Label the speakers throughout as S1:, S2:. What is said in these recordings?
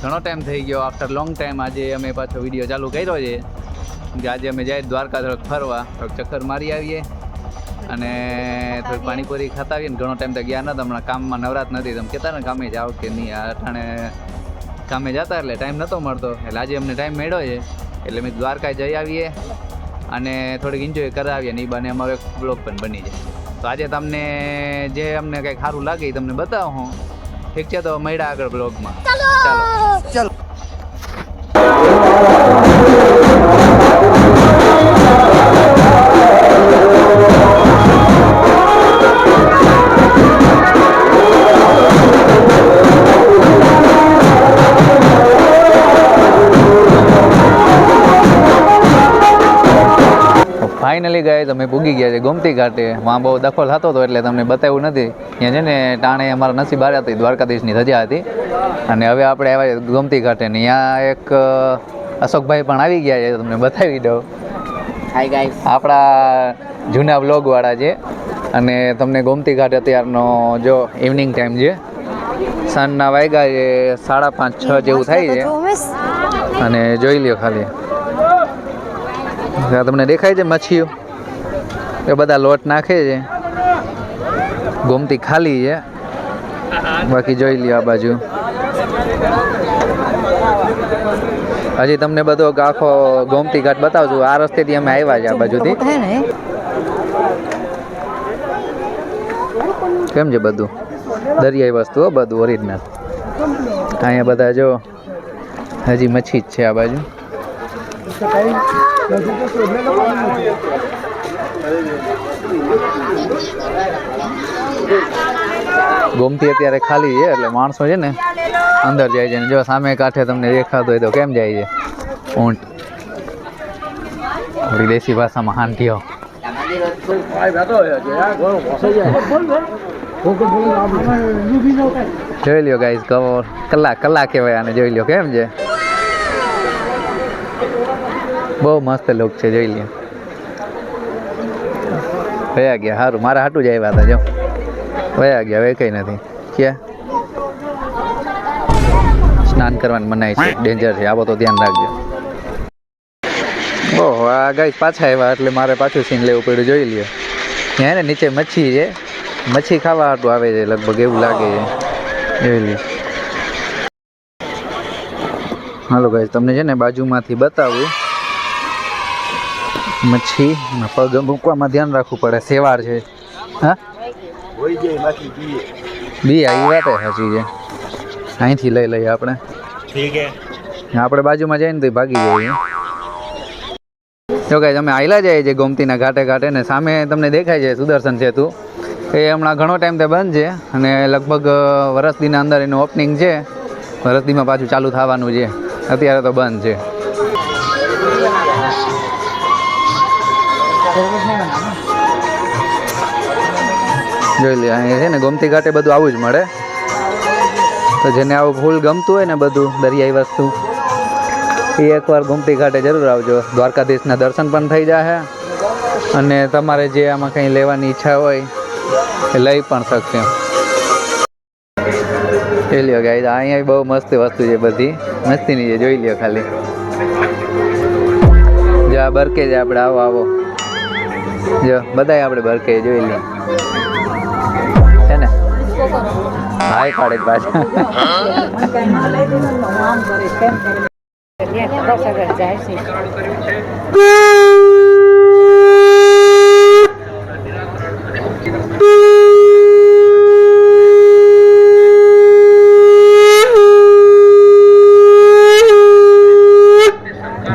S1: ઘણો ટાઈમ થઈ ગયો, આફ્ટર લોંગ ટાઈમ આજે અમે પાછો વિડીયો ચાલુ કર્યો છે કે આજે અમે જાય દ્વારકા તરફ ફરવા, થોડુંક ચક્કર મારી આવીએ અને થોડીક પાણીપુરી ખાતા આવીએ ને. ઘણો ટાઈમ તો ગયા નહોતા, હમણાં કામમાં નવરાત નથી. તમે કહેતા ને કામે જાઓ કે નહીં, આ અટાણે કામે જતા એટલે ટાઈમ નહોતો મળતો, એટલે આજે અમને ટાઈમ મળ્યો છે એટલે અમે દ્વારકા જઈ આવીએ અને થોડીક એન્જોય કરાવીએ ને એ બાને અમારો એક બ્લોગ પણ બની જાય. તો આજે તમને જે અમને કંઈક સારું લાગે એ તમને બતાવું હું. ઠીક છે, તો મળ્યા આગળ બ્લોગમાં. ચાલો ચાલો. ફાઇનલી ગાઈસ અમે પૂગી ગયા છે ગોમતી ઘાટે. વાં બહુ દખલ થતો હતો એટલે તમને બતાવ્યું નથી. ત્યાં છે ને ટાણે અમારા નસીબ આવ્યા હતી, દ્વારકાધીશની ધજા હતી અને હવે આપણે આવ્યા ગોમતી ઘાટે ને ત્યાં એક અશોકભાઈ પણ આવી ગયા છે, તમને બતાવી દઉં.
S2: હાય ગાઈસ,
S1: આપણા જૂના બ્લોગવાળા છે અને તમને ગોમતી ઘાટ અત્યારનો જો ઇવનિંગ ટાઈમ છે, સાંજના વાગ્યા છે 5:30-6 જેવું થાય છે અને જોઈ લ્યો ખાલી તમને દેખાય છે મચ્છીઓ એ બધા લોટ નાખે છે. ગોમતી ખાલી છે, બાકી જોઈ લ્યો આ બાજુ. હજી તમને બધો આખો ગોમતી ઘાટ બતાવશું. આ રસ્તેથી અમે આવ્યા છે આ બાજુથી. કેમ છે બધું દરિયાઈ વસ્તુઓ, બધું ઓરિજિનલ. અહીંયા બધા જો હજી મચ્છી જ છે આ બાજુ. ગોમતી અત્યારે ખાલી છે એટલે માણસો છે ને અંદર જાય છે. જો સામે કાંઠે તમને દેખાતો હોય તો કેમ જાય છે ઊંટ, આપણી દેશી ભાષામાં હાંટીઓ. જોઈ લ્યો ગાઈસ, કલાક કહેવાય આને. જોઈ લ્યો કેમ છે, બહુ મસ્ત લુક છે. જોઈ લ્યો વયા ગયા. સારું, મારા હાટું જ આવ્યા હતા. જો વયા ગયા, હવે કંઈ નથી. ક્યાં સ્નાન કરવાની મનાઈ છે, ડેન્જર છે, આવો તો ધ્યાન રાખજો. ઓહો, આ ગાઈસ પાછા આવ્યા એટલે મારે પાછું સીન લેવું પડ્યું. જોઈ લ્યો ત્યાં ને નીચે મચ્છી છે, મચ્છી ખાવા હાટું આવે છે લગભગ, એવું લાગે છે. જોઈ લ્યો. હાલો ગાઈસ, તમને છે ને બાજુમાંથી બતાવું. મચ્છી પગ મૂકવામાં ધ્યાન રાખવું પડે. સેવાર છે. હા બી આવી વાત સાચી છે. અહીંથી લઈ લઈએ આપણે. આપણે બાજુમાં જઈને તો ભાગી જઈએ. જો ગાઈસ અમે આયલા જાય છે ગોમતીના ઘાટે ઘાટે ને સામે તમને દેખાય છે સુદર્શન સેતુ. એ હમણાં ઘણો ટાઈમ તે બંધ છે અને લગભગ વરસદીના અંદર એનું ઓપનિંગ છે. વરસદીમાં પાછું ચાલુ થવાનું છે, અત્યારે તો બંધ છે. જોઈ લે, અહીંયા છે ને ગોમતી ઘાટે બધું આવું જ મળે. તો જેને આવું ફૂલ ગમતું હોય ને બધું દરિયાઈ વસ્તુ, એ એકવાર ગોમતી ઘાટે જરૂર આવજો. દ્વારકાધીશના દર્શન પણ થઈ જશે અને તમારે જે આમાં કંઈ લેવાની ઈચ્છા હોય એ લઈ પણ શકશે. જોઈ લ્યો ગાઈસ, અહીંયા બહુ મસ્ત વસ્તુ છે, બધી મસ્તીની છે. જોઈ લ્યો ખાલી. જો આ બરકે છે આપણે. આવો આવો, જો બધાય આપણે બરકે જોઈ લઈએ છે ને. હાય પાડે પાછા.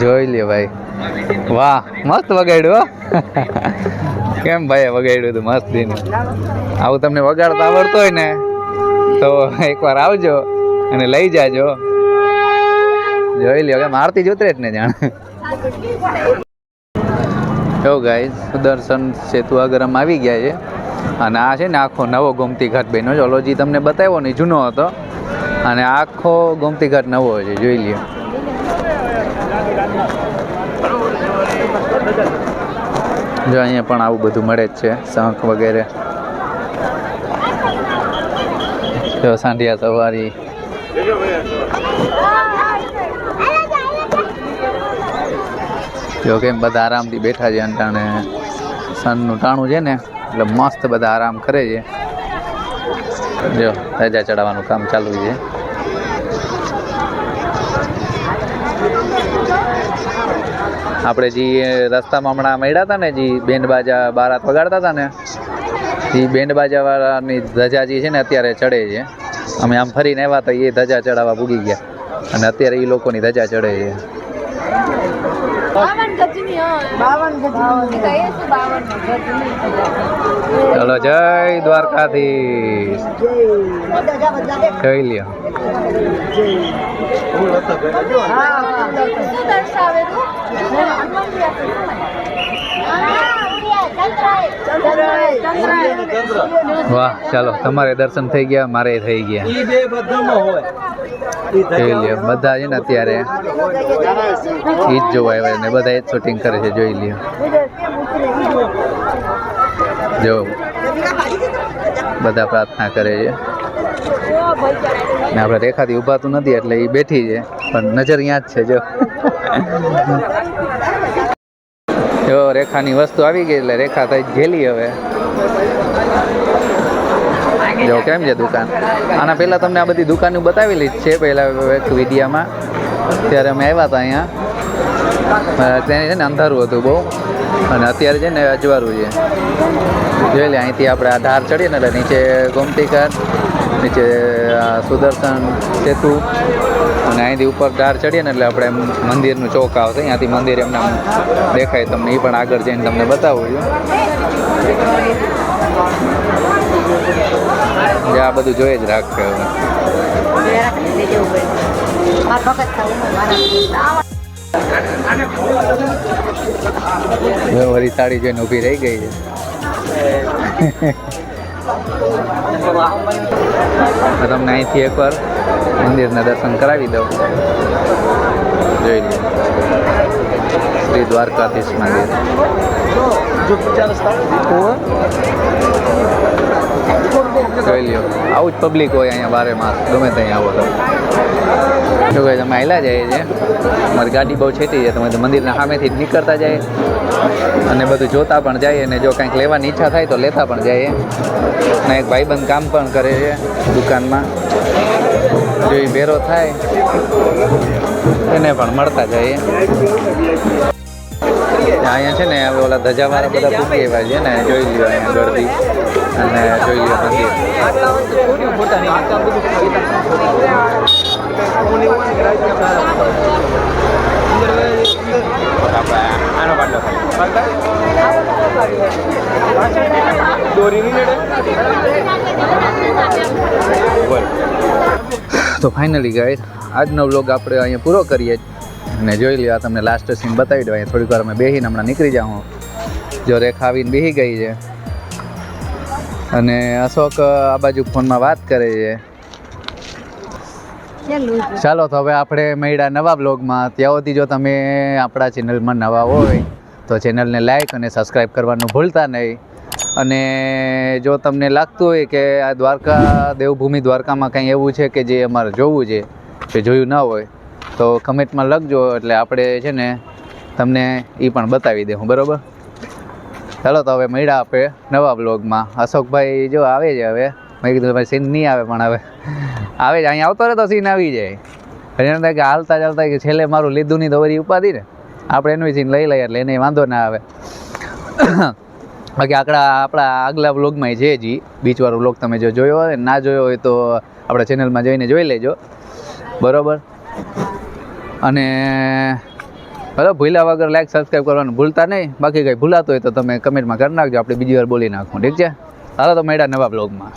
S1: જોઈ લે ભાઈ, વાહ મસ્ત વગાડ્યું. કેમ ભાઈ વગાડ્યું હતું મસ્ત દિન. આવું તમને વગાડતા આવડતું હોય ને તો એકવાર આવજો અને લઈ જાજો. જોઈ લ્યો કે મારતી જ ઉતરે જ ને જાણ. જો ગાઈસ, સુદર્શન સેતુ આગળ અમે આવી ગયા છે અને આ છે ને આખો નવો ગોમતી ઘાટ બન્યો છે. ઓલોજી તમને બતાવ્યો ને જૂનો હતો અને આખો ગોમતી ઘાટ નવો છે. જોઈ લ્યો. જો અહીંયા પણ આવું બધું મળે જ છે, શંખ વગેરે. જો સાંઢિયા સવારી જો કેમ બધા આરામથી બેઠા છે અંટાણે સનનું ટાણું છે ને એટલે મસ્ત બધા આરામ કરે છે. જો ધજા ચડાવવાનું કામ ચાલુ છે. આપણે જે રસ્તામાં હમણાં મળ્યા હતા ને, જે બેન્ડ બાજા બારાત વગાડતા હતા ને, એ બેન્ડ બાજા વાળાની ધજા જે છે ને અત્યારે ચડે છે. અમે આમ ફરીને આવ્યા તો એ ધજા ચડાવવા પૂગી ગયા અને અત્યારે એ લોકોની ધજા ચડે છે. ચલો જય દ્વારકાધીશ કહી લ્યો. વાહ, ચાલો તમારે દર્શન થઈ ગયા, મારે થઈ ગયા. જોઈ લ્યો બધા છે ને અત્યારે ઈ જ જોવા આવ્યા ને બધા એ જ શૂટિંગ કરે છે. જોઈ લ્યો જો બધા પ્રાર્થના કરે છે ને આપણે રેખાથી ઊભાતું નથી એટલે એ બેઠી છે પણ નજર અહીંયા જ છે. જો રેખાની વસ્તુ આવી ગઈ એટલે રેખા થઈ ગયેલી. હવે જો કેમ છે દુકાન. આના પહેલાં તમને આ બધી દુકાનો બતાવેલી જ છે પહેલાં એક વિડીયામાં. ત્યારે અમે આવ્યા હતા અહીંયા, ત્યાં છે ને અંધારું હતું બહુ અને અત્યારે છે ને અજવાળું છે. જોઈ લે અહીંથી આપણે આ ધાર ચડીએ ને એટલે નીચે ગોમતી ઘાટ, નીચે સુદર્શન સેતુ અને અહીંથી ઉપર ધાર ચડીએ ને એટલે આપણે મંદિરનું ચોક આવશે. અહીંયાથી મંદિર એમને દેખાય તમને. એ પણ આગળ જઈને તમને બતાવું છું. આ બધું જોઈ જ રાખશે હવે. વળી સાડી જોઈને ઊભી રહી ગઈ છે. તમને અહીંથી એકવાર મંદિરના દર્શન કરાવી દઉં. જોઈ લો શ્રી દ્વારકાધીશ મંદિર. જોઈ લ્યો આવું જ પબ્લિક હોય અહીંયા બારે માસ, ગમે ત્યાં આવો તો. જો ભાઈ તમે આવેલા જાય છે, અમારી ગાડી બહુ છેટી છે, તમે તો મંદિરના સામેથી જ નીકળતા જાય અને બધું જોતા પણ જાય અને જો કંઈક લેવાની ઈચ્છા થાય તો લેતા પણ જાય. અને એક ભાઈબંધ કામ પણ કરે છે દુકાનમાં. જો એ ભેરો થાય એને પણ મળતા જાય. અહીંયા છે ને હવે ઓલા ધજાવાળા બધા પૂકી એવા છે ને. જોઈ લ્યો અહીંયા ગળદી અને જોઈ લ્યો મંદિર. તો ફાઇનલી ગાઈસ આજનો વ્લોગ આપણે અહીંયા પૂરો કરીએ અને જોઈ લ્યો આ તમને લાસ્ટ સીન બતાવી દો. અહીંયા થોડીક વાર અમે બેસીને હમણાં નીકળી જાઉં. જો રેખા આવીને બેસી ગઈ છે અને અશોક આ બાજુ ફોનમાં વાત કરે છે. ચાલો તો હવે આપણે મળ્યા નવા બ્લોગમાં. ત્યાં સુધી જો તમે આપણા ચેનલમાં નવા હોય તો ચેનલને લાઈક અને સબસ્ક્રાઈબ કરવાનું ભૂલતા નહીં. અને જો તમને લાગતું હોય કે આ દ્વારકા દેવભૂમિ દ્વારકામાં કંઈ એવું છે કે જે અમારે જોવું છે કે જોયું ના હોય તો કમેન્ટમાં લખજો એટલે આપણે છે ને તમને એ પણ બતાવી દઉં. બરાબર? ચાલો તો હવે મળ્યા આપણે નવા બ્લોગમાં. અશોકભાઈ જો આવે છે. હવે મેં કીધું ભાઈ સીન નહીં આવે પણ હવે આવે છે. અહીંયા આવતો રહે તો સીન આવી જાય. એને થાય કે હાલતા ચાલતા કે છેલ્લે મારું લીધું નહીં તો વળી ઉપાધી ને આપણે એનું સીન લઈ લઈએ એટલે એને વાંધો ના આવે. બાકી આપણા આગલા વ્લોગમાં છે જી બીચવાળો વ્લોગ. તમે જો જોયો હોય ના જોયો હોય તો આપણા ચેનલમાં જઈને જોઈ લેજો. બરાબર? અને બરાબર ભૂલ્યા વગર લાઈક સબસ્ક્રાઈબ કરવાનું ભૂલતા નહીં. બાકી કંઈ ભૂલાતું હોય તો તમે કમેન્ટમાં કરી નાખજો, આપણે બીજી વાર બોલી નાખું. ઠીક છે? ચાલો તો મળ્યા નવા બ્લોગમાં.